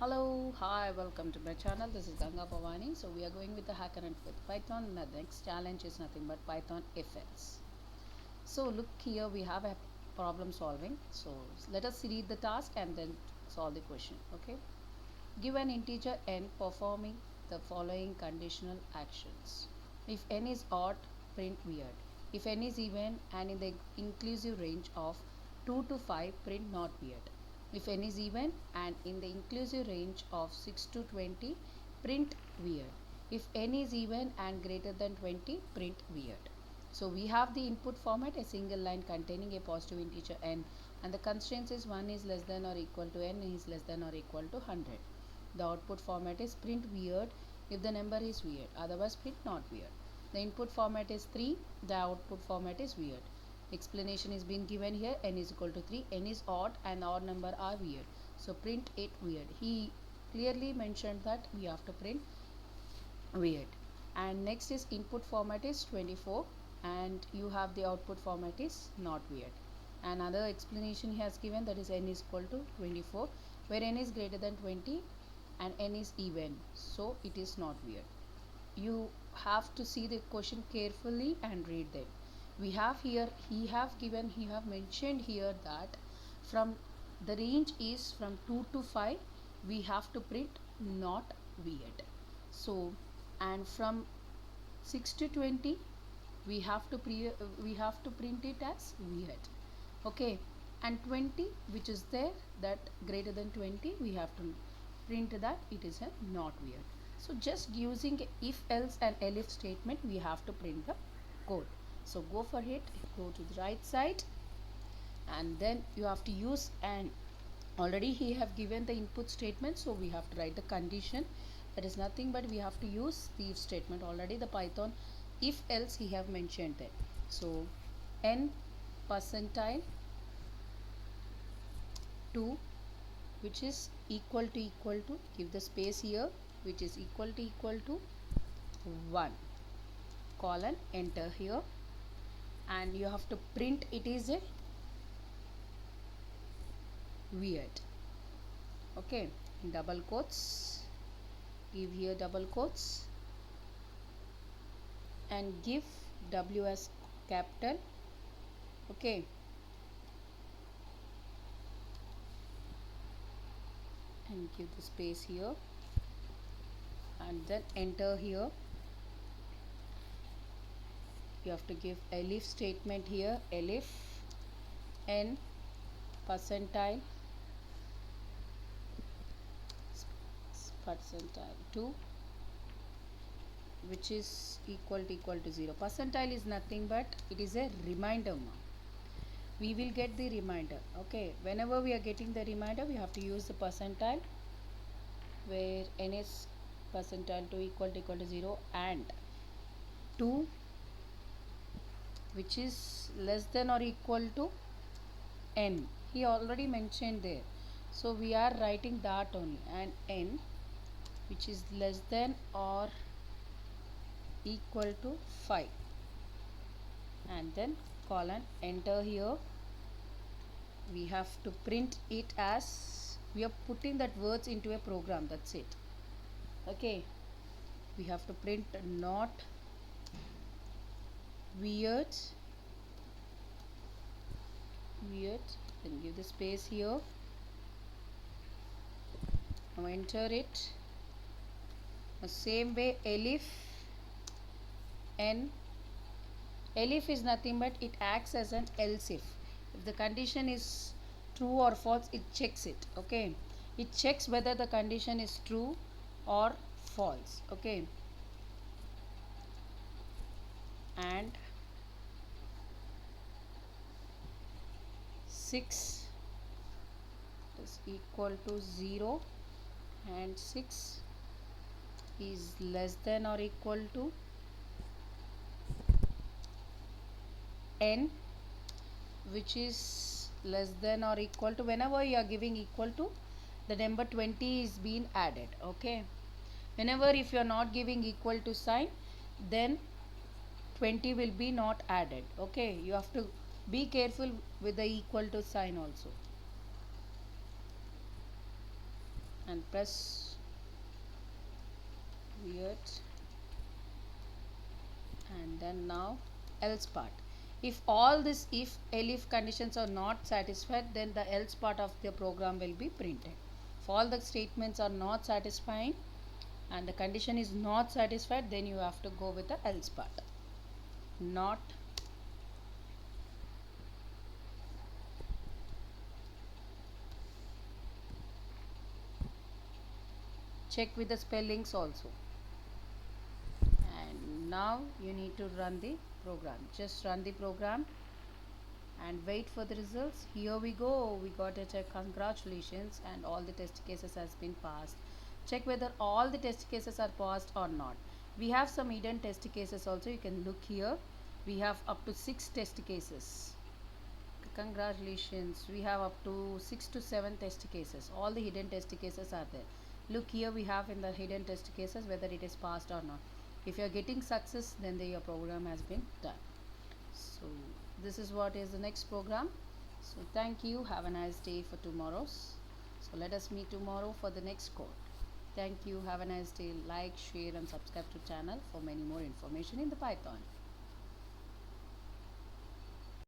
Hello, hi, welcome to my channel. This is Ganga Bhavani. So we are going with the Hackerrank with Python. The next challenge is nothing but Python if else. So look here, we have a problem solving. So let us read the task and then solve the question. Okay. Give an integer n performing the following conditional actions. If n is odd, print weird. If n is even and in the inclusive range of 2 to 5, print not weird. If n is even and in the inclusive range of 6 to 20, print weird. If n is even and greater than 20, print weird. So we have the input format, a single line containing a positive integer n, and the constraints is 1 is less than or equal to n is less than or equal to 100. The output format is print weird if the number is weird, otherwise print not weird. The input format is 3, the output format is weird. Explanation is being given here, n is equal to 3, n is odd and odd number are weird. So print it weird. He clearly mentioned that we have to print weird. And next is input format is 24 and you have the output format is not weird. Another explanation he has given, that is n is equal to 24, where n is greater than 20 and n is even, so it is not weird. You have to see the question carefully and read them. We have here, he have mentioned here that from the range is from 2 to 5, we have to print not weird. So and from 6 to 20, we have to print it as weird. Okay, and 20 which is there, that greater than 20, we have to print that it is a not weird. So just using if else and elif statement, we have to print the code. So go for it, go to the right side and then you have to use, and already he have given the input statement, so we have to write the condition. That is nothing but we have to use the if statement. Already the Python if else he have mentioned there. So n percentile 2 which is equal to give the space here, which is equal to 1 colon, enter here, and you have to print it is a weird. Okay, in double quotes, give here double quotes and give w as capital. Okay, and give the space here and then enter here. You have to give elif statement here, elif n percentile 2 which is equal to 0. Percentile is nothing but it is a reminder. We will get the reminder. Okay, whenever we are getting the reminder, we have to use the percentile, where n is percentile 2 equal to 0 and 2 which is less than or equal to n. He already mentioned there, so we are writing that only, and n which is less than or equal to 5 and then colon, enter here. We have to print it as we are putting that words into a program, that's it. Okay, we have to print not weird, then give the space here. Now enter it. The same way elif n, elif is nothing but it acts as an else if the condition is true or false, it checks it. Okay, it checks whether the condition is true or false. Okay, and 6 is equal to 0 and 6 is less than or equal to n which is less than or equal to, whenever you are giving equal to, the number 20 is being added. Okay, whenever if you are not giving equal to sign, then 20 will be not added. Okay, you have to be careful with the equal to sign also. and press weird, and then now else part. If all this if conditions are not satisfied, then the else part of the program will be printed. If all the statements are not satisfying and the condition is not satisfied, then you have to go with the else part. Not check with the spellings also. And now you need to run the program. Just run the program and wait for the results. Here we go, we got a check. Congratulations, and all the test cases has been passed. Check whether all the test cases are passed or not. We have some hidden test cases also. You can look here. We have up to 6 test cases. Congratulations, we have up to 6 to 7 test cases. All the hidden test cases are there. Look here, we have in the hidden test cases whether it is passed or not. If you are getting success, then your program has been done. So this is what is the next program. So thank you, have a nice day for tomorrow's. So let us meet tomorrow for the next code. Thank you, have a nice day. Like, share and subscribe to channel for many more information in the Python.